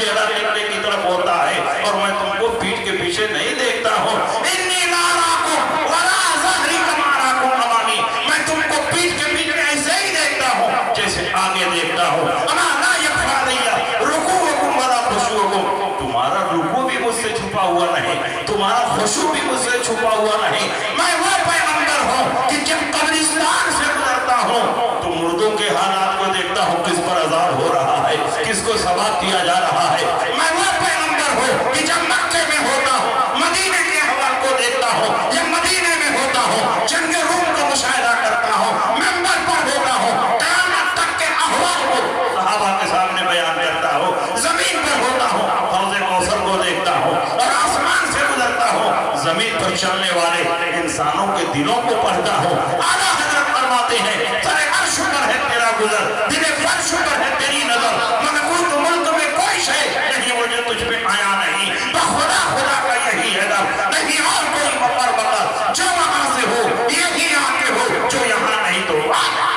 चेहरा किबले की तरफ होता है और मैं तुमको पीठ के पीछे नहीं देखता हूँ। इन्नी नाराकुम वला ज़हरी कमाराकुम अमानी, मैं तुमको पीठ के पीछे ऐसे ही देखता हूँ जैसे आगे देखता हूँ। अमा ला यख्फा अलैया रुकूअकुम वला खुशूअकुम, तुम्हारा रुकू भी मुझसे छुपा हुआ नहीं, तुम्हारा खुशू भी मुझसे छुपा हुआ नहीं। मैं वो पैगंबर हूँ कि जब कब्रिस्तान से गुजरता हूँ तो मुर्दों के हालात को देखता हूँ, किस पर अज़ाब हो रहा है, किसको सवाब किया जा रहा है। मैं वो पैगंबर हूँ कि जब मक्के में होता हूँ मदीने के अहवाल को देखता हूँ, या मदीने में होता हूँ जंग रूम का मुशाहिदा करता हूँ, मिंबर पर होता हूँ क़यामत तक के अहवाल को सहाबा के सामने बयान करता हूँ, जमीन पर होता हूँ हौज़े कौसर को देखता हूँ, और आसमान से गुजरता हूँ जमीन पर चलने वाले इंसानों के दिलों को पढ़ता हूँ। आला हज़रत फरमाते हैं सरे अर्श पर है तेरा गुजर, दिले फर्श पर है तेरी नजर, मलकूत मुल्क में कोई शय नहीं वो जो तुझ पे आया नहीं, खुदा खुदा का यही है दर, नहीं और कोई मफर बकर, जो वहां से हो यही आके हो, जो यहाँ नहीं तो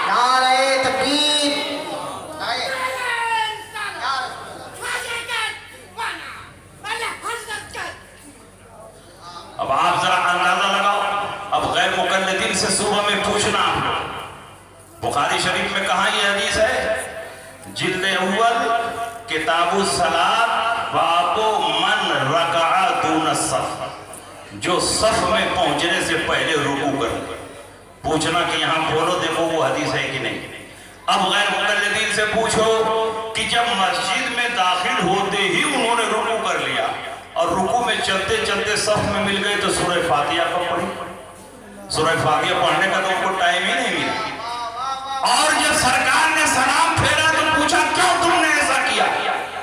नारे तकबीर। अब आप जरा अंदाजा लगाओ, अब गैर मुकल्लिदीन से सुबह में पूछना, बुखारी शरीफ में कहा ये हदीस है, जिल्द अव्वल किताबु सलात बाबो मन रकअ दून सफ, जो सफ में पहुंचने से पहले रुकू कर, पूछना कि यहाँ बोलो देखो वो हदीस है कि नहीं। अब गैर मुकल्लिदीन से पूछो कि जब मस्जिद में दाखिल होते ही उन्होंने रुकू कर लिया और रुकू में चलते चलते सफ में मिल गए तो सूरह फातिहा कब पढ़ी? सूरह फातिहा पढ़ने का तो उनको टाइम ही नहीं मिला। और जब सरकार ने सलाम फेरा तो पूछा क्यों तुमने ऐसा किया?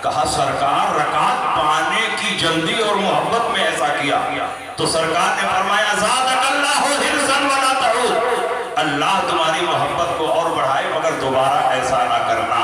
कहा सरकार रकात पाने की जल्दी और मोहब्बत में ऐसा किया। तो सरकार ने फरमाया ज़ादकल्लाहु हिर्ज़न वला तऊद, अल्लाह तुम्हारी मोहब्बत को और बढ़ाए मगर दोबारा ऐसा ना करना।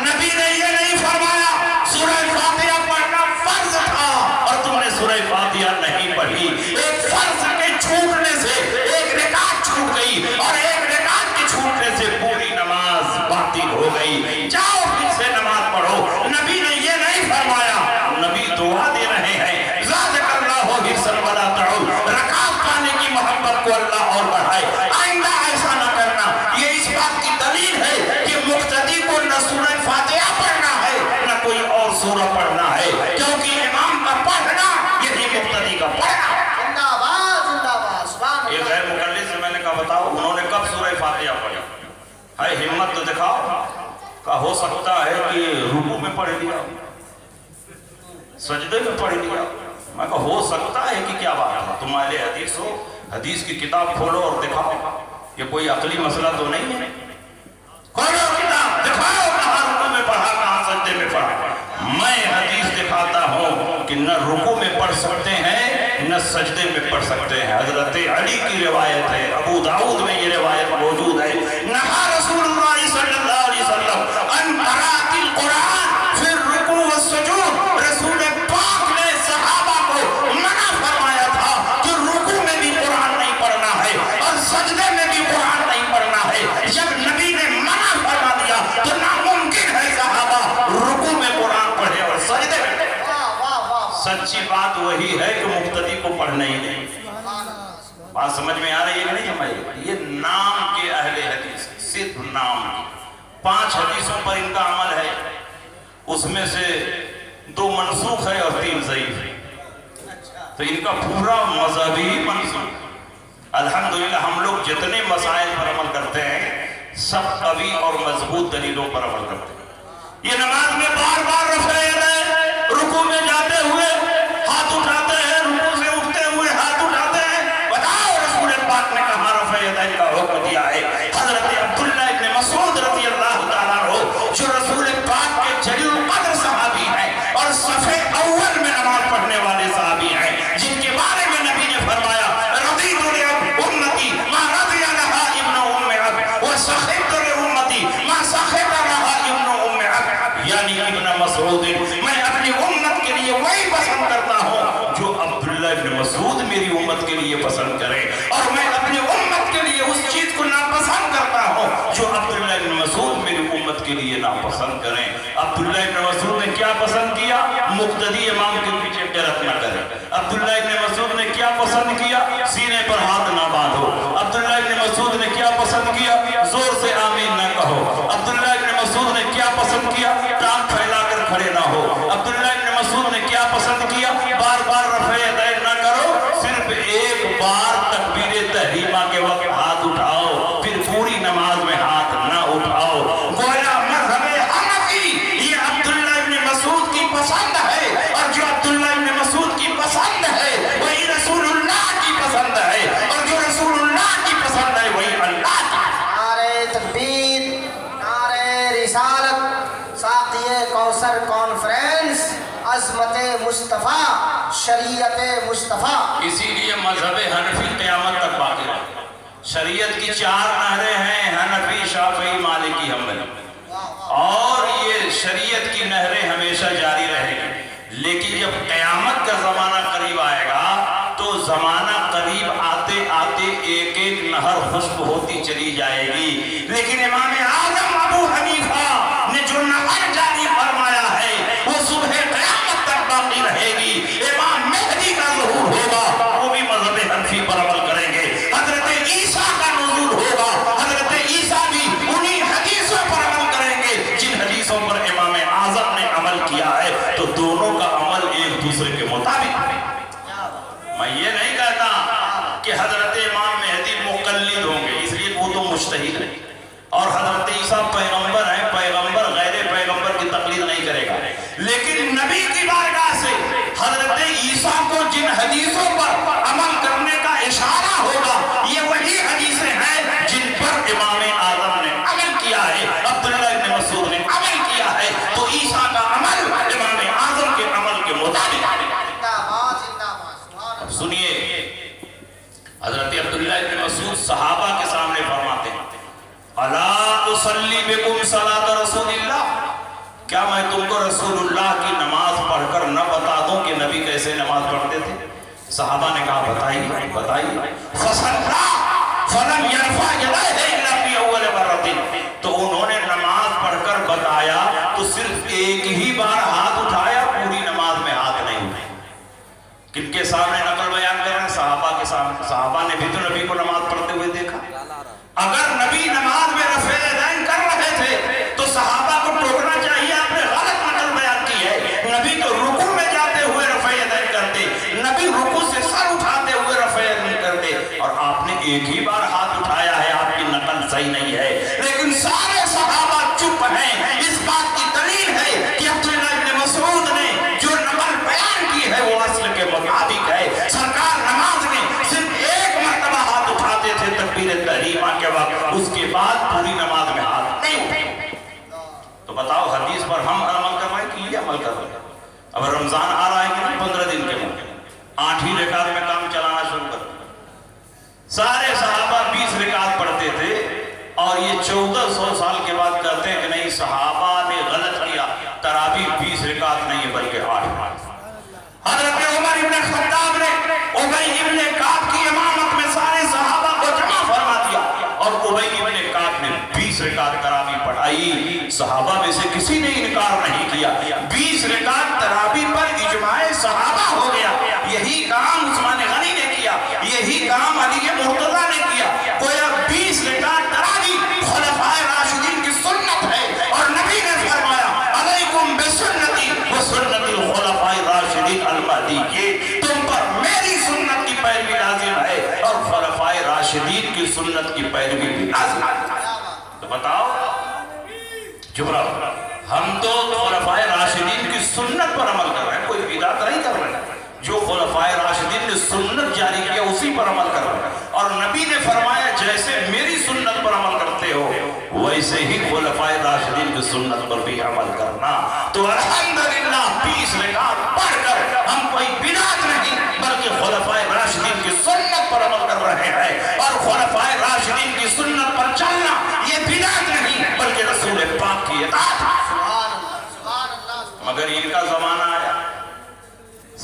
नबी ने ये नहीं फरमाया सूरह फातिहा पढ़ना फर्ज था और तुमने सूरह फातिहा नहीं पढ़ी। एक फर्ज के छूटने से एक रकात छूट गई और एक रकात के छूटने से पूरी नमाज बातिल हो गई। जाओ फिर से नमाज पढ़ो। नबी ने ये नहीं फरमाया, नबी दुआ दे रहे हैं ज़ादकल्लाहु हिर्ज़न वला तऊद, रकात पाने की मोहब्बत को अल्लाह और बढ़ाए, आइंदा ऐसा न करना। ये इस बात की दलील है कि मुक्तदी को न सूरह फातिहा पढ़ना है न कोई और सूरह पढ़ना है, क्योंकि इमाम का पढ़ना यही मुक्तदी का पढ़ना। जिंदाबाद जिंदाबाद सुभान ये गैर मुकल्लिद से मैंने कहा बताओ उन्होंने कब सूरह फातिहा पढ़ी? है हिम्मत तो दिखाओ। का हो सकता है कि रुकू में पढ़ लिया, सजदे में पढ़ लिया। मैं कहा हो सकता है कि क्या बात है, तुम अहले हदीस हो, हदीस की किताब खोलो और दिखाओ, ये कोई अकली मसला तो नहीं है। खोलो किताब दिखाओ, कहाँ रुकू में पढ़ा कहाँ सजदे में पढ़ा। मैं हदीस दिखाता हूँ कि न रुकू में पढ़ सकते हैं न सजदे में पढ़ सकते हैं। हजरत अली की रिवायत है, अबू दाऊद में ये रिवायत मौजूद है। नहा रसूलुल्लाह सल्लल्लाहु अलैहि वसल्लम अन क़राअतिल कुरान फिर रुकू व सुजूद, रसूल पाक ने सहाबा को मना फरमाया था कि रुकू में भी कुरान नहीं पढ़ना है और सजदे में भी कुरान नहीं पढ़ना है। जब नबी ने मना फरमा दिया तो नामुमकिन है सहाबा रुकू में कुरान पढ़े और सजदे में। सच्ची बात वही है कि मुक्तदी को पढ़ना ही नहीं। बात समझ में आ रही है कि नहीं समझ? ये नाम के अहले हदीस, सिर्फ नाम की 5 हदीसों पर इनका अमल है, उसमें से 2 मनसूख है और 3 ज़ईफ है। तो इनका पूरा मजहबी मनसूख। अल्हम्दुलिल्लाह हम लोग जितने मसाइल पर अमल करते हैं सब कवी और मजबूत दलीलों पर अमल करते हैं। ये नमाज में बार बार रफ़े यदैन, रुकू में जाते हुए हाथ उठाते हैं, रुकू से उठते हुए हाथ उठाते हैं। बताओ रसूल पाक ने कहाँ रफ़े यदैन का हुक्म दिया है? हज़रत अब्दुल्लाह इब्न मसूद रज़ियल्लाहु ताला अन्हु जो रसूल पाक के जलील क़द्र सहाबी हैं और सफ़े अव्वल में नमाज पढ़ने वाले सहाबी हैं, जिनके बारे में नबी ने फरमाया रज़ीतु li उम्मती मा रज़िया लहा इब्नु उम्मी अब्द व सख़ितु li उम्मती मा सख़िता लहा इब्नु उम्मी अब्द, यानी इब्न मसूद मैं अपनी उम्मत के लिए वही पसंद करता हूँ जो अब्दुल्लाह इब्न मसूद मेरी उम्मत के लिए पसंद करे, और मैं अपनी उम्मत के लिए उस चीज को नापसंद करता हूँ जो अब्दुल्लाह इब्न मसूद मेरी उम्मत के लिए नापसंद करें। अब्दुल्लाह इब्न मसूद ने क्या पसंद किया? मुक्तदी इमाम के पीछे गिरफ्त न करे। अब्दुल्लाह इब्न मसूद ने क्या पसंद किया? सीने पर हाथ ना बांधो। अब्दुल्लाह इब्न मसूद ने क्या पसंद किया? जोर से आमीन न कहो। अब्दुल्लाह इब्न मसूद ने क्या पसंद किया? टांग फैलाकर खड़े ना हो। अब्दुल्लाह इब्न मसूद ने क्या पसंद किया? बार बार रफ़े यदैन न करो, सिर्फ एक बार तकबीर तहरीमा के वक्त हाथ उठाओ, फिर पूरी नमाज में हाथ न उठाओ। गोया मज़हब हनफी ये अब्दुल्लाह इब्न मसूद की पसंद है, और जो अब्दुल्लाह इब्न मसूद की पसंद है वही रसूलुल्लाह की पसंद है, और जो रसूलुल्लाह की पसंद है वही अल्लाह की। नारे तकबीर, नारे रिसालत, साक़िए कौसर कॉन्फ्रेंस, अज़मत मुस्तफ़ा, शरीयत मुस्तफ़ा। इसीलिए मजहब हनफी क़यामत तक बाकी रहे। शरीयत की 4 नहरें हैं, हनफी, शाफ़ी, मालिकी, हम्बली, और ये शरीयत की नहरें हमेशा जारी रहेगी। लेकिन जब क़यामत का ज़माना करीब आएगा तो ज़माना करीब आते आते एक एक नहर खुश्क होती चली जाएगी। लेकिन इमाम आज़म अबू हनीफा ने जो नहर जारी फरमाया है वो सुबह क़यामत तक बाकी रहेगी। इमाम मेहदी का ज़ुहूर होगा, वो भी मज़हब हनफी पर अमल करेंगे। हज़रत ईसा का नुज़ूल होगा, हज़रत ईसा भी उन्हीं हदीसों पर अमल करेंगे जिन हदीसों पर इमाम आज़म ने अमल किया है। तो दोनों का अमल एक दूसरे के मुताबिक। मैं ये नहीं कहता कि हज़रत इमाम मेहदी मुक़ल्लिद होंगे, इसलिए वो तो मुज्तहिद है, और हज़रत ईसा पैगंबर है, पैगंबर गैर पैगंबर की तक़लीद नहीं करेगा। लेकिन नबी की बारगाह से हज़रत ईसा को जिन हदीसों पर अमल करने का इशारा होगा, ये वही हदीसें हैं जिन पर इमाम आज़म ने अमल किया है, अब्दुल्लाह इब्न मसूद ने अमल किया है। तो ईसा का अमल इमाम आज़म के अमल के मुताबिक। सुनिए, हज़रत अब्दुल्लाह इब्न मसूद सहाबा के सामने फरमाते हैं, अला उसल्ली बिकुम सलात रसूलिल्लाह, क्या मैं तुमको रसूलुल्लाह की नमाज पढ़कर न बता दूं कि नबी कैसे नमाज पढ़ते थे? सहाबा ने कहा बताइए बताइए। फसल्ला फलम यरफा यदैहि इल्ला फी अव्वल मर्रतिन, तो उन्होंने नमाज पढ़कर बताया तो सिर्फ एक ही बार हाथ उठाया, पूरी नमाज में हाथ नहीं उठाया। किनके सामने नकल बयान कर रहे हैं? सहाबा के सामने। सहाबा ने भी तो नबी को नमाज पढ़ते हुए देखा। अगर नबी नमाज में रफ़े यदैन कर रहे थे तो सहाबा को टोकना चाहिए, आपने गलत नकल बयान की है। नबी तो रुकू में जाते हुए रफ़े यदैन करते, नबी रुकू से सर उठाते हुए रफ़े यदैन करते, और आपने एक ही बार हाथ उठाया है। आपकी नकल सही नहीं है। लेकिन सारे सहाबा चुप हैं। इस बात की दलील है कि अब्दुल्लाह इब्न मसूद ने जो नकल बयान की है वो असल के मुताबिक है। सरकार नमाज में सिर्फ एक मरतबा हाथ उठाते थे तकबीर तहरीमा के वक्त, उसके बाद पूरी नमाज में हाथ नहीं उठाते। तो बताओ, हदीस पर हम अमल कर रहे हैं कि ये अमल कर रहे हैं? अब रमजान आ रहा है कि नहीं? 15 दिन के बाद 8 ही रकात में काम चलाना शुरू कर। सारे सहाबा 20 रकात पढ़ते थे, और ये 1400 साल के बाद कहते हैं कि नहीं, सहाबा ने गलत किया, तरावी 20 रकात नहीं है बल्कि 8। हज़रत उमर इब्न खत्ताब ने उबई इब्न काब की इमामत में सारे सहाबा को जमा फरमा दिया, और उबई इब्न काब ने 20 रकात तरावी पढ़ाई। सहाबा में से किसी ने इनकार नहीं किया। 20 रकात तरावी पर इजमाए सहाबा हो गया। यही काम उस्मान गनी ने किया, यही काम अली मुर्तज़ा ने किया। गोया 20 रकात तरावी खुलफाए राशिदीन की सुन्नत है, और नबी ने फरमाया अलैकुम बिसुन्नती व सुन्नतिल खुलफाए राशिदीन अल महदीय्यीन, तुम पर मेरी सुन्नत की पैरवी लाजिम है, और खुलफाए राशिदीन की सुन्नत की पैरवी भी लाजिम है। तो बताओ, चुप रहो। हम तो खुलफाए राशिदीन की सुन्नत पर अमल कर रहे हैं, कोई बिदअत नहीं कर रहे हैं। जो खुलफाए राशिदीन ने सुन्नत जारी किया उसी पर अमल कर रहे हैं। और नबी ने फरमाया जैसे मेरी सुन्नत पर अमल करते हो वैसे ही खुलफाए राशिदीन की सुन्नत पर भी अमल करना। तो अल्हम्दुलिल्लाह 20 रकात पढ़कर हम कोई बिदअत नहीं बल्कि खुलफाए राशिदीन की सुन्नत पर अमल कर रहे हैं। और खुलफाए राशिदीन की सुन्नत पर चलना ये बिदअत नहीं बल्कि रसूल पाक की इताअत। मगर इनका जमाना आया,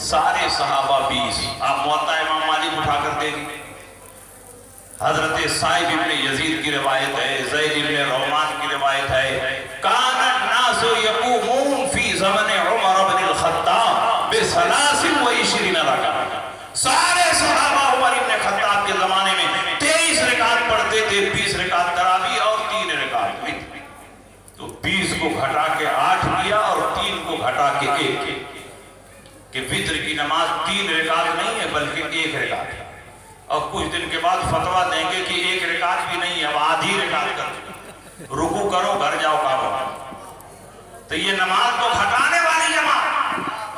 सारे सहाबा 20। आप मुअत्ता इमाम मालिक उठाकर देखिए, हजरत साइब इब्न यजीद की रिवायत है, ज़ैद इब्न रोमान की रिवायत है, कान अन्नासु यक़ूमून फी ज़मन उमर इब्न अल-खत्ताब सलासिल व इशरीन रकात। सारे सहाबा उमर इब्न खत्ताब के जमाने में 23 रकात पढ़ते थे, 20 रकात तरावी और 3 रकात वित्र। तो 20 को घटा के 8 किया और 3 को घटा के 1 कि वित्र की नमाज 3 रकात नहीं है बल्कि 1 रकात है। और कुछ दिन के बाद फतवा देंगे कि 1 रकात भी नहीं है, अब आधी रकात कर, रुकू करो घर जाओ काबा। तो ये नमाज को घटाने वाली जमात,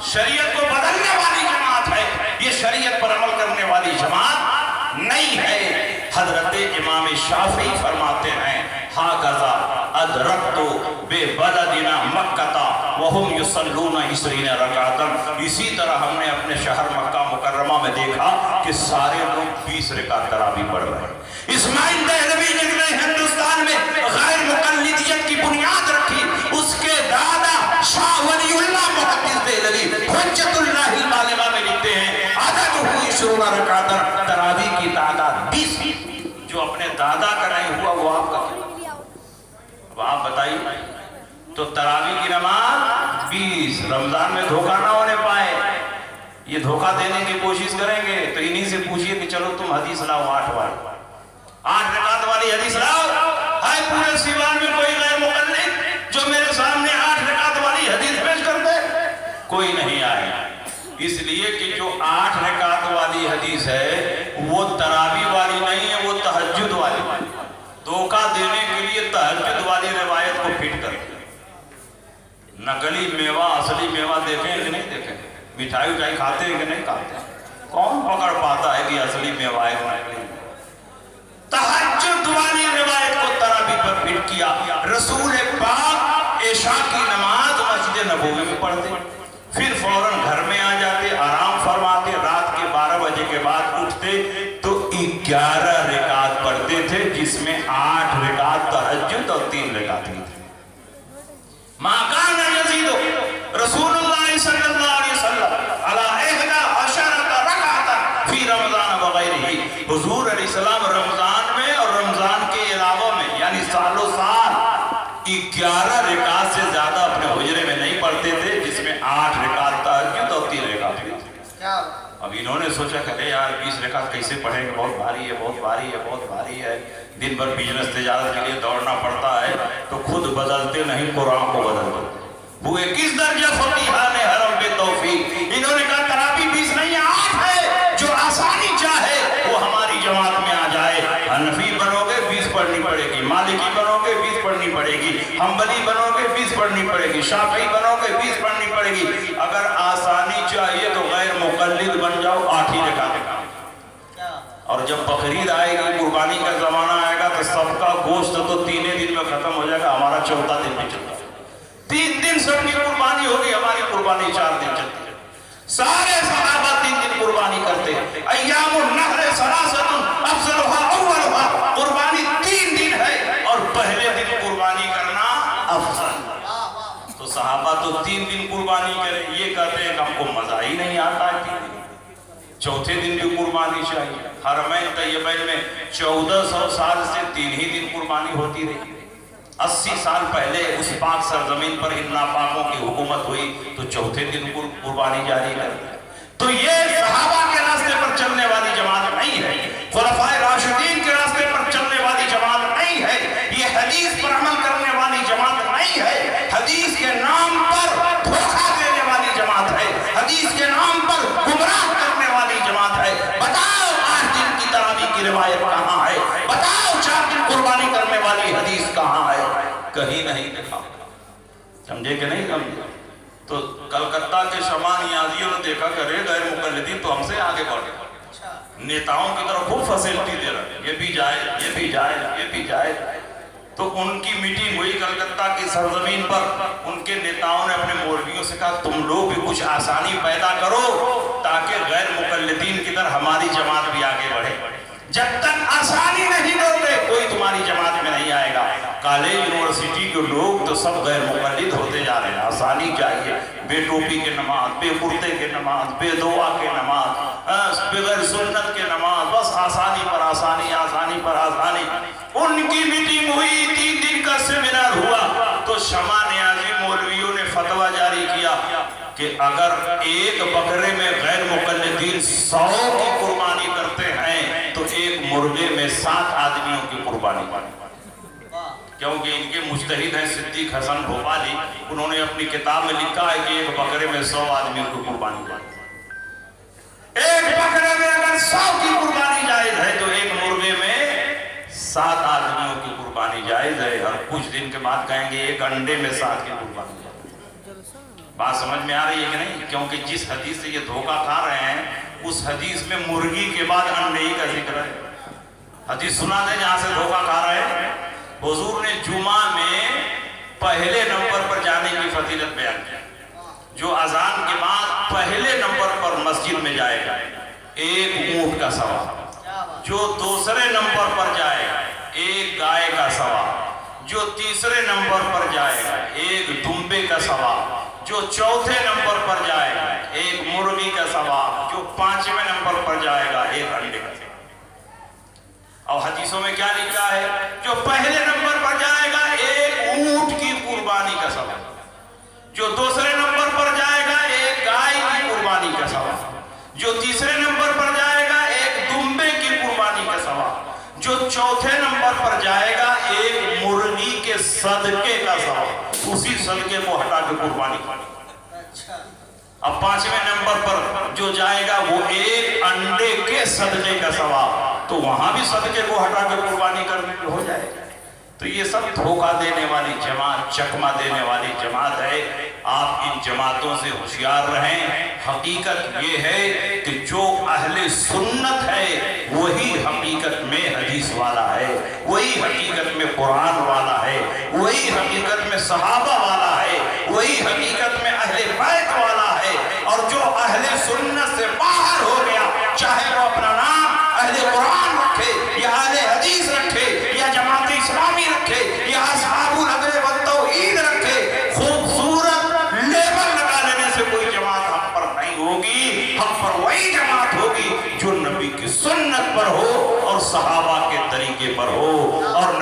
शरीयत को बदलने वाली जमात है, ये शरीयत पर अमल करने वाली जमात नहीं है। हजरत इमाम शाफी फरमाते हैं हाकज़ा अदरक्तु बेबलदिना मक्का वहुम युसल्लूना इशरीन रकातन। इसी तरह हमने अपने शहर मक्का मुकर्रमा में देखा कि सारे लोग 20 रकात तरावी पढ़ रहे हैं। इस्माइल देहलवी ने हिंदुस्तान में गैर मुक़ल्लिदियत की बुनियाद रखी। उसके दादा शाह वलीउल्लाह मुहद्दिस देहलवी हुज्जतुल्लाहिल बालिगा में लिखते हैं अददहु इशरूना रकातन, तरावी की तादाद 20। जो अपने दादा का नहीं हुआ वो आपका क्या? अब आप बताइए। तो तरावी की नमाज 20, रमजान में धोखा ना होने पाए, ये धोखा देने की कोशिश करेंगे तो इन्हीं से पूछिए कि चलो तुम हदीस लाओ 8 रकात वाली हदीस लाओ। हाय पूरे सीवान में कोई गैर मुक़ल्लिद जो मेरे सामने 8 रकात वाली हदीस पेश कर दे? कोई नहीं आएगा। इसलिए कि जो 8 रकात वाली हदीस है वो तरावी वाली नहीं है, वो तहज्जुद वाली। धोखा देने के लिए तहज्जुद वाली रिवायत को फिट कर, नकली मेवा असली मेवा देखें कि नहीं देखें, मिठाई उठाई खाते हैं कि नहीं खाते, कौन पकड़ पाता है कि असली मेवा है नकली? तहज्जुद वाली रिवायत को तरावी पर फिट किया। रसूल पाक इशा की नमाज मस्जिद नबवी में पढ़ते, फिर फौरन घर में आ जाते, आराम फरमाते, रात के 12 बजे के बाद उठते तो 11 रकात पढ़ते थे, जिसमें 8 रकात तहज्जुद और 3 रकात वित्र। मा कान यज़ीदु रसूलुल्लाह सल्लल्लाहु अलैहि वसल्लम अला 11 रकात फी रमजान व गैरिही। हुजूर अलैहिस्सलाम रमजान में और रमजान के अलावा में यानी सालों साल 11 रकात से ज्यादा अपने हुजरे में नहीं पढ़ते थे, जिसमें 8 रकात तहज्जुद और 3 रकात वित्र। अब इन्होंने सोचा कि यार 20 रकात कैसे पढ़ेंगे, बहुत भारी है, बहुत भारी है, बहुत भारी है। दिन भर बिजनेस तिजारत के लिए दौड़ना पड़ता है, तो खुद बदलते नहीं कुरान को बदल देते। हुए किस दर्जा फकीहाने हरम पे तौफीक। इन्होंने कहा तरावी 20 नहीं 8 है, जो आसानी चाहे वो हमारी जमात में आ जाए। हनफी बनोगे 20 पढ़नी पड़ेगी, मालिकी बनोगे 20 पढ़नी पड़ेगी, हम्बली बनोगे 20 पढ़नी पड़ेगी, शाफी बनोगे 20 पढ़नी पड़ेगी। अगर आसानी चाहिए तो गैर मुक़ल्लिद बन जाओ, 8 ही रकात। और जब बकरीद आएगी, कुर्बानी का जमाना आएगा तो सबका गोश्त तो 3 दिन में खत्म हो जाएगा, हमारा 14 दिन में चलता है। 3 दिन सबकी कुर्बानी होगी, हमारी कुर्बानी 4 दिन चलती है। सारे सहाबा 3 दिन कुर्बानी करते हैं। अय्यामुन नहर सलासतुन अफज़लुहा अव्वलुहा, कुर्बानी 3 दिन है और पहले दिन कुर्बानी करना अफजल। तो सहाबा तो 3 दिन कुर्बानी करें, ये कहते हैं कि हमको मजा ही नहीं आता है 3 दिन, चौथे दिन भी कुर्बानी चाहिए। हरमैन तैयबैन में 1400 साल से 3 ही दिन कुर्बानी होती रही। 80 साल पहले उस पाक सरजमीन पर इन नापाकों की हुकूमत हुई तो चौथे दिन कुर्बानी जारी कर। तो ये सहाबा के रास्ते पर चलने वाली जमात नहीं है, खुलफाए राशिदीन के रास्ते पर चलने वाली जमात नहीं है, ये हदीस पर अमल करने वाली जमात नहीं है, हदीस के नाम पर धोखा देने वाली जमात है, हदीस के नाम पर गुमराह करने वाली जमात है। बताओ 8 दिन की तरावी की रिवायत कहाँ है? बताओ 4 दिन कुर्बानी करने वाली हदीस कहाँ है? कहीं नहीं देखा। समझे कि नहीं समझे? तो कलकत्ता के शमा नियाजियों ने देखा करे गैर मुक़ल्लिदीन तो हमसे आगे बढ़े, नेताओं की तरफ खूब फैसिलिटी दे रहे, ये भी जाए, ये भी जाए, ये भी जाए। तो उनकी मीटिंग हुई कलकत्ता की सरजमीन पर। उनके नेताओं ने अपने मौलवियों से कहा तुम लोग भी कुछ आसानी पैदा करो ताकि गैर मुक़ल्लिदीन की तरह हमारी जमात भी आगे बढ़े। जब तक आसानी नहीं दोगे कोई तुम्हारी जमात में नहीं आएगा। कॉलेज यूनिवर्सिटी के लोग तो सब गैर मुक़ल्लिद होते जा रहे हैं। आसानी चाहिए, बेटोपी के नमाज, बेकुर्ते के नमाज, बेदुआ के नमाज, बगैर सुन्नत के नमाज, बस आसानी पर आसानी, आसानी पर आसानी। उनकी मीटिंग हुई, 3 दिन का सेमिनार हुआ तो शमा नियाजी मौलवियों ने फतवा जारी किया کہ اگر ایک بکرے میں غیر مقلدین 100 کی قربانی کرتے ہیں تو ایک مرغے میں 7 آدمیوں کی قربانی کیونکہ ان کے مجتہد ہیں صدیق حسن بھوپالی، انہوں نے اپنی کتاب میں لکھا ہے کہ ایک بکرے میں 100 آدمیوں کی قربانی ایک بکرے میں اگر 100 کی قربانی جائز ہے تو ایک مرغے میں 7 آدمیوں کی قربانی جائز ہے، اور کچھ دن کے بعد کہیں گے ایک انڈے میں 7 کی قربانی جائز۔ بات سمجھ میں آ رہی ہے کہ نہیں؟ کیونکہ جس حدیث سے یہ دھوکہ کھا رہے ہیں اس حدیث میں مرغی کے بعد انڈے ہی کا ذکر ہے۔ حدیث سنا دیں جہاں سے دھوکہ کھا رہے ہیں۔ حضور نے جمعہ میں پہلے نمبر پر جانے کی فضیلت بیان کی، جو اذان کے بعد پہلے نمبر پر مسجد میں جائے گا 1 اونٹ کا ثواب، جو دوسرے نمبر پر جائے گا 1 گائے کا ثواب، جو تیسرے نمبر پر جائے گا 1 دمبے کا ثواب، جو چوتھے نمبر پر جائے گا 1 مرغی کا ثواب، جو 5ویں نمبر پر جائے گا 1 انڈے کا ثواب۔ اور حدیثوں میں کیا لکھا ہے؟ جو پہلے نمبر پر جائے گا 1 اونٹ کی قربانی کا ثواب، جو دوسرے نمبر پر جائے گا 1 گائے کی قربانی کا ثواب، جو تیسرے نمبر پر جائے گا 1 دمبے کی قربانی کا ثواب، جو چوتھے نمبر پر جائے گا 1 مرغی کے صدقے کا ثواب، اسی صدقے کو ہٹا کے قربانی کرنی۔ اب 5ویں نمبر پر جو جائے گا وہ 1 انڈے کے صدقے کا ثواب، تو وہاں بھی صدقے کو ہٹا کے قربانی کرنے میں ہو جائے گا۔ تو یہ سب دھوکہ دینے والی جماعت، چکمہ دینے والی جماعت ہے۔ آپ ان جماعتوں سے ہوشیار رہیں۔ حقیقت یہ ہے کہ جو اہل سنت ہے وہی حقیقت میں حدیث والا ہے، وہی حقیقت میں قرآن والا ہے، وہی حقیقت میں صحابہ والا ہے، وہی حقیقت میں اہل بیت والا ہے۔ اور جو اہل سنت سے باہر ہو گیا، چاہے وہ اپنا نام اہل قرآن رکھے یا اہل حدیث رکھے یا جماعت اسلامی رکھے یا اصحاب الحدیث والتوحید رکھے، خوبصورت لیبل لگا لینے سے کوئی جماعت ہم پر نہیں ہوگی۔ ہم پر وہی جماعت ہوگی جو نبی کی سنت پر ہو اور صحابہ کے طریقے پر ہو، اور